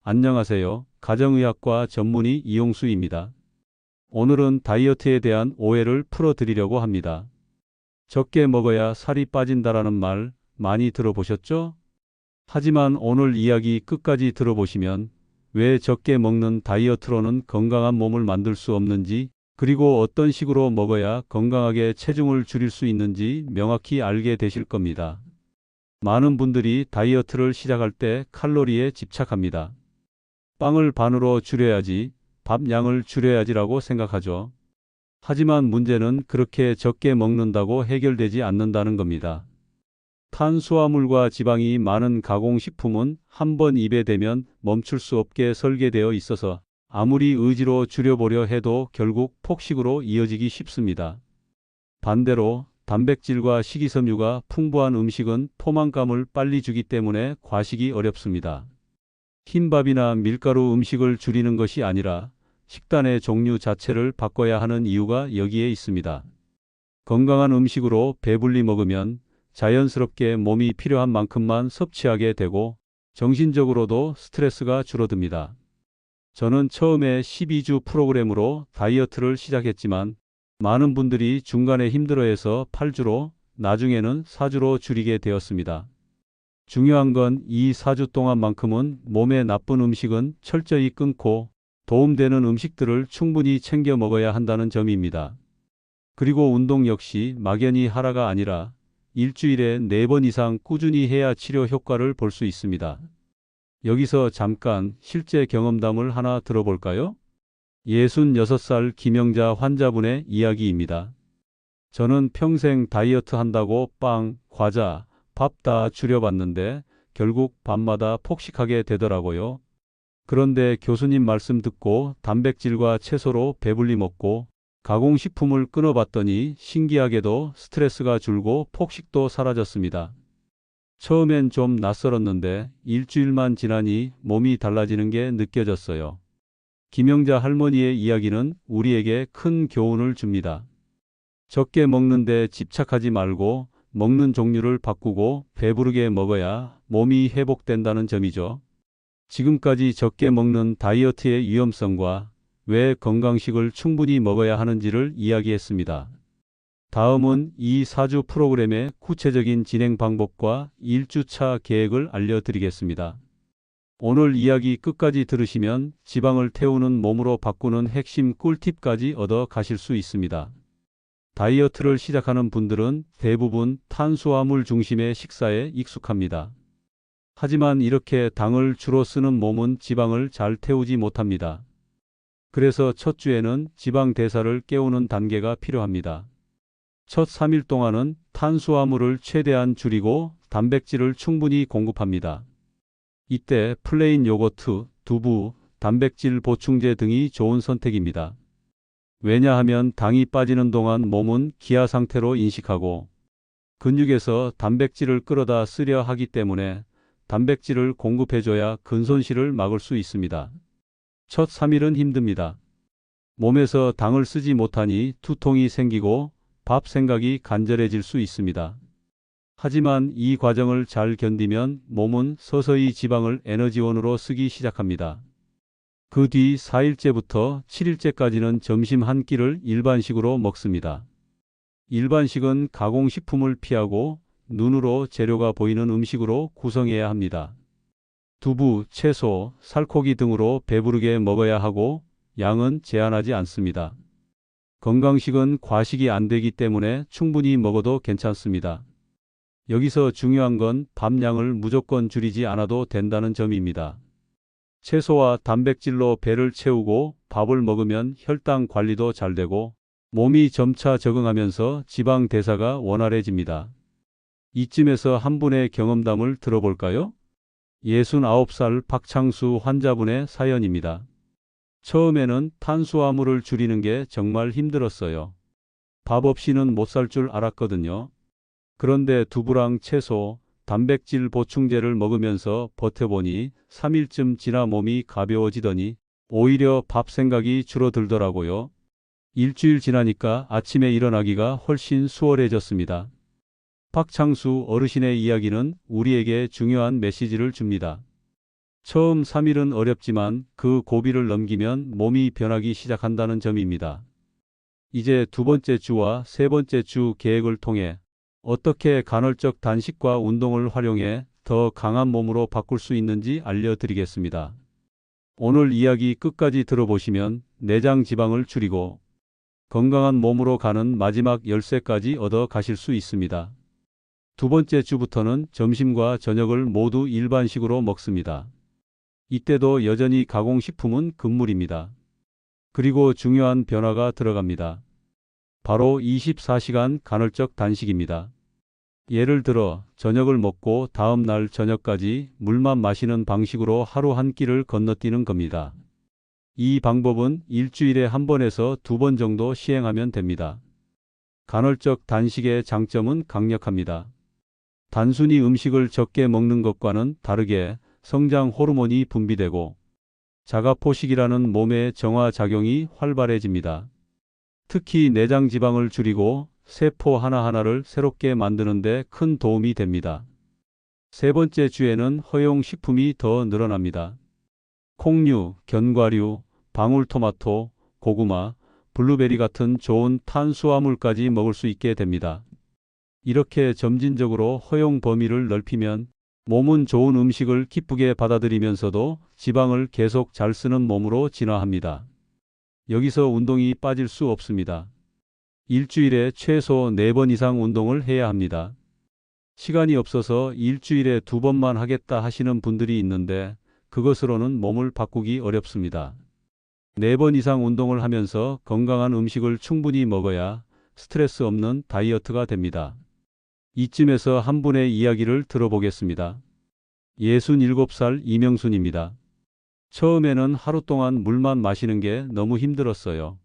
안녕하세요. 가정의학과 전문의 이용수입니다. 오늘은 다이어트에 대한 오해를 풀어드리려고 합니다. 적게 먹어야 살이 빠진다라는 말 많이 들어보셨죠? 하지만 오늘 이야기 끝까지 들어보시면 왜 적게 먹는 다이어트로는 건강한 몸을 만들 수 없는지, 그리고 어떤 식으로 먹어야 건강하게 체중을 줄일 수 있는지 명확히 알게 되실 겁니다. 많은 분들이 다이어트를 시작할 때 칼로리에 집착합니다. 빵을 반으로 줄여야지, 밥 양을 줄여야지라고 생각하죠. 하지만 문제는 그렇게 적게 먹는다고 해결되지 않는다는 겁니다. 탄수화물과 지방이 많은 가공식품은 한 번 입에 대면 멈출 수 없게 설계되어 있어서 아무리 의지로 줄여보려 해도 결국 폭식으로 이어지기 쉽습니다. 반대로 단백질과 식이섬유가 풍부한 음식은 포만감을 빨리 주기 때문에 과식이 어렵습니다. 흰밥이나 밀가루 음식을 줄이는 것이 아니라 식단의 종류 자체를 바꿔야 하는 이유가 여기에 있습니다. 건강한 음식으로 배불리 먹으면 자연스럽게 몸이 필요한 만큼만 섭취하게 되고 정신적으로도 스트레스가 줄어듭니다. 저는 처음에 12주 프로그램으로 다이어트를 시작했지만 많은 분들이 중간에 힘들어해서 8주로, 나중에는 4주로 줄이게 되었습니다. 중요한 건 이 4주 동안만큼은 몸에 나쁜 음식은 철저히 끊고 도움되는 음식들을 충분히 챙겨 먹어야 한다는 점입니다. 그리고 운동 역시 막연히 하라가 아니라 일주일에 4번 이상 꾸준히 해야 치료 효과를 볼 수 있습니다. 여기서 잠깐 실제 경험담을 하나 들어볼까요? 66살 김영자 환자분의 이야기입니다. 저는 평생 다이어트 한다고 빵, 과자, 밥 다 줄여봤는데 결국 밤마다 폭식하게 되더라고요. 그런데 교수님 말씀 듣고 단백질과 채소로 배불리 먹고 가공식품을 끊어봤더니 신기하게도 스트레스가 줄고 폭식도 사라졌습니다. 처음엔 좀 낯설었는데 일주일만 지나니 몸이 달라지는 게 느껴졌어요. 김영자 할머니의 이야기는 우리에게 큰 교훈을 줍니다. 적게 먹는데 집착하지 말고 먹는 종류를 바꾸고 배부르게 먹어야 몸이 회복된다는 점이죠. 지금까지 적게 먹는 다이어트의 위험성과 왜 건강식을 충분히 먹어야 하는지를 이야기했습니다. 다음은 이 4주 프로그램의 구체적인 진행 방법과 1주차 계획을 알려드리겠습니다. 오늘 이야기 끝까지 들으시면 지방을 태우는 몸으로 바꾸는 핵심 꿀팁까지 얻어 가실 수 있습니다. 다이어트를 시작하는 분들은 대부분 탄수화물 중심의 식사에 익숙합니다. 하지만 이렇게 당을 주로 쓰는 몸은 지방을 잘 태우지 못합니다. 그래서 첫 주에는 지방 대사를 깨우는 단계가 필요합니다. 첫 3일 동안은 탄수화물을 최대한 줄이고 단백질을 충분히 공급합니다. 이때 플레인 요거트, 두부, 단백질 보충제 등이 좋은 선택입니다. 왜냐하면 당이 빠지는 동안 몸은 기아 상태로 인식하고 근육에서 단백질을 끌어다 쓰려 하기 때문에 단백질을 공급해줘야 근손실을 막을 수 있습니다. 첫 3일은 힘듭니다. 몸에서 당을 쓰지 못하니 두통이 생기고 밥 생각이 간절해질 수 있습니다. 하지만 이 과정을 잘 견디면 몸은 서서히 지방을 에너지원으로 쓰기 시작합니다. 그 뒤 4일째부터 7일째까지는 점심 한 끼를 일반식으로 먹습니다. 일반식은 가공식품을 피하고 눈으로 재료가 보이는 음식으로 구성해야 합니다. 두부, 채소, 살코기 등으로 배부르게 먹어야 하고 양은 제한하지 않습니다. 건강식은 과식이 안 되기 때문에 충분히 먹어도 괜찮습니다. 여기서 중요한 건 밥 양을 무조건 줄이지 않아도 된다는 점입니다. 채소와 단백질로 배를 채우고 밥을 먹으면 혈당 관리도 잘 되고 몸이 점차 적응하면서 지방 대사가 원활해집니다. 이쯤에서 한 분의 경험담을 들어볼까요? 69살 박창수 환자분의 사연입니다. 처음에는 탄수화물을 줄이는 게 정말 힘들었어요. 밥 없이는 못 살 줄 알았거든요. 그런데 두부랑 채소, 단백질 보충제를 먹으면서 버텨보니 3일쯤 지나 몸이 가벼워지더니 오히려 밥 생각이 줄어들더라고요. 일주일 지나니까 아침에 일어나기가 훨씬 수월해졌습니다. 박창수 어르신의 이야기는 우리에게 중요한 메시지를 줍니다. 처음 3일은 어렵지만 그 고비를 넘기면 몸이 변하기 시작한다는 점입니다. 이제 두 번째 주와 세 번째 주 계획을 통해 어떻게 간헐적 단식과 운동을 활용해 더 강한 몸으로 바꿀 수 있는지 알려드리겠습니다. 오늘 이야기 끝까지 들어보시면 내장 지방을 줄이고 건강한 몸으로 가는 마지막 열쇠까지 얻어 가실 수 있습니다. 두 번째 주부터는 점심과 저녁을 모두 일반식으로 먹습니다. 이때도 여전히 가공식품은 금물입니다. 그리고 중요한 변화가 들어갑니다. 바로 24시간 간헐적 단식입니다. 예를 들어 저녁을 먹고 다음 날 저녁까지 물만 마시는 방식으로 하루 한 끼를 건너뛰는 겁니다. 이 방법은 일주일에 한 번에서 두 번 정도 시행하면 됩니다. 간헐적 단식의 장점은 강력합니다. 단순히 음식을 적게 먹는 것과는 다르게 성장 호르몬이 분비되고 자가포식이라는 몸의 정화 작용이 활발해집니다. 특히 내장 지방을 줄이고 세포 하나하나를 새롭게 만드는 데 큰 도움이 됩니다. 세 번째 주에는 허용 식품이 더 늘어납니다. 콩류, 견과류, 방울토마토, 고구마, 블루베리 같은 좋은 탄수화물까지 먹을 수 있게 됩니다. 이렇게 점진적으로 허용 범위를 넓히면 몸은 좋은 음식을 기쁘게 받아들이면서도 지방을 계속 잘 쓰는 몸으로 진화합니다. 여기서 운동이 빠질 수 없습니다. 일주일에 최소 4번 이상 운동을 해야 합니다. 시간이 없어서 일주일에 2번만 하겠다 하시는 분들이 있는데 그것으로는 몸을 바꾸기 어렵습니다. 4번 이상 운동을 하면서 건강한 음식을 충분히 먹어야 스트레스 없는 다이어트가 됩니다. 이쯤에서 한 분의 이야기를 들어보겠습니다. 67살 이명순입니다. 처음에는 하루 동안 물만 마시는 게 너무 힘들었어요.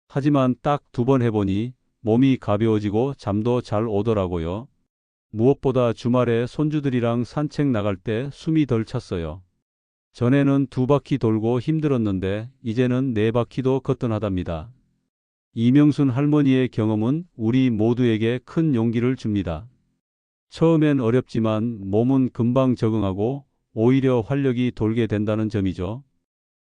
하지만 딱 2번 해보니 몸이 가벼워지고 잠도 잘 오더라고요. 무엇보다 주말에 손주들이랑 산책 나갈 때 숨이 덜 찼어요. 전에는 2바퀴 돌고 힘들었는데 이제는 4바퀴도 거뜬하답니다. 이명순 할머니의 경험은 우리 모두에게 큰 용기를 줍니다. 처음엔 어렵지만 몸은 금방 적응하고 오히려 활력이 돌게 된다는 점이죠.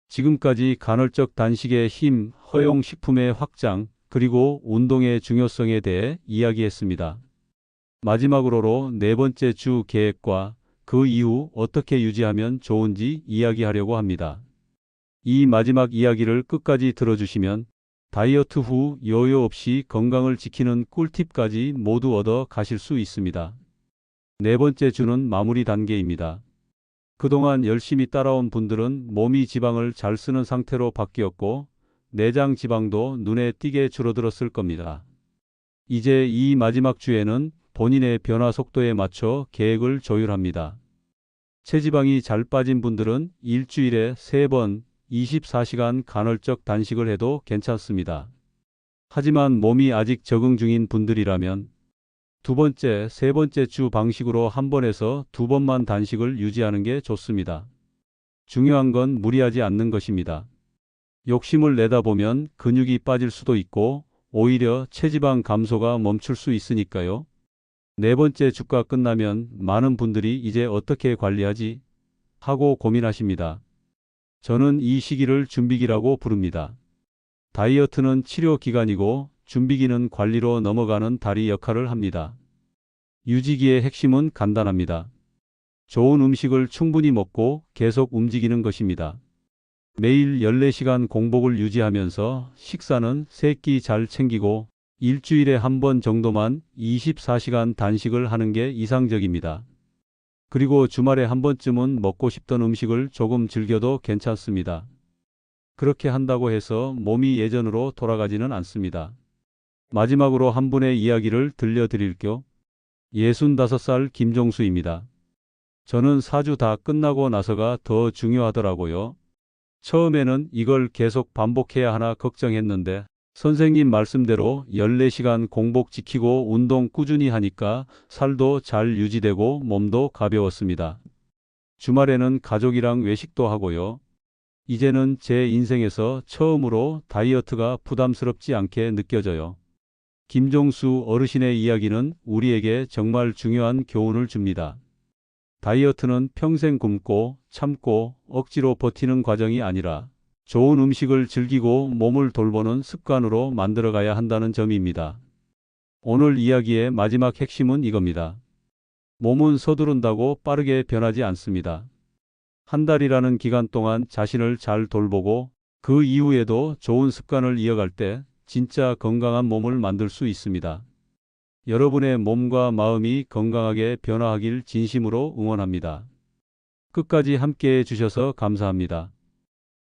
지금까지 간헐적 단식의 힘, 허용 식품의 확장, 그리고 운동의 중요성에 대해 이야기했습니다. 마지막으로 네 번째 주 계획과 그 이후 어떻게 유지하면 좋은지 이야기하려고 합니다. 이 마지막 이야기를 끝까지 들어주시면 다이어트 후 여유 없이 건강을 지키는 꿀팁까지 모두 얻어 가실 수 있습니다. 네 번째 주는 마무리 단계입니다. 그동안 열심히 따라온 분들은 몸이 지방을 잘 쓰는 상태로 바뀌었고 내장 지방도 눈에 띄게 줄어들었을 겁니다. 이제 이 마지막 주에는 본인의 변화 속도에 맞춰 계획을 조율합니다. 체지방이 잘 빠진 분들은 일주일에 3번 24시간 간헐적 단식을 해도 괜찮습니다. 하지만 몸이 아직 적응 중인 분들이라면 두 번째, 세 번째 주 방식으로 한 번에서 2번만 단식을 유지하는 게 좋습니다. 중요한 건 무리하지 않는 것입니다. 욕심을 내다 보면 근육이 빠질 수도 있고 오히려 체지방 감소가 멈출 수 있으니까요. 네 번째 주가 끝나면 많은 분들이 이제 어떻게 관리하지? 하고 고민하십니다. 저는 이 시기를 준비기라고 부릅니다. 다이어트는 치료 기간이고 준비기는 관리로 넘어가는 다리 역할을 합니다. 유지기의 핵심은 간단합니다. 좋은 음식을 충분히 먹고 계속 움직이는 것입니다. 매일 14시간 공복을 유지하면서 식사는 3끼 잘 챙기고 일주일에 한 번 정도만 24시간 단식을 하는 게 이상적입니다. 그리고 주말에 한 번쯤은 먹고 싶던 음식을 조금 즐겨도 괜찮습니다. 그렇게 한다고 해서 몸이 예전으로 돌아가지는 않습니다. 마지막으로 한 분의 이야기를 들려드릴게요. 65살 김종수입니다. 저는 4주 다 끝나고 나서가 더 중요하더라고요. 처음에는 이걸 계속 반복해야 하나 걱정했는데 선생님 말씀대로 14시간 공복 지키고 운동 꾸준히 하니까 살도 잘 유지되고 몸도 가벼웠습니다. 주말에는 가족이랑 외식도 하고요. 이제는 제 인생에서 처음으로 다이어트가 부담스럽지 않게 느껴져요. 김종수 어르신의 이야기는 우리에게 정말 중요한 교훈을 줍니다. 다이어트는 평생 굶고 참고 억지로 버티는 과정이 아니라 좋은 음식을 즐기고 몸을 돌보는 습관으로 만들어가야 한다는 점입니다. 오늘 이야기의 마지막 핵심은 이겁니다. 몸은 서두른다고 빠르게 변하지 않습니다. 한 달이라는 기간 동안 자신을 잘 돌보고 그 이후에도 좋은 습관을 이어갈 때 진짜 건강한 몸을 만들 수 있습니다. 여러분의 몸과 마음이 건강하게 변화하길 진심으로 응원합니다. 끝까지 함께해 주셔서 감사합니다.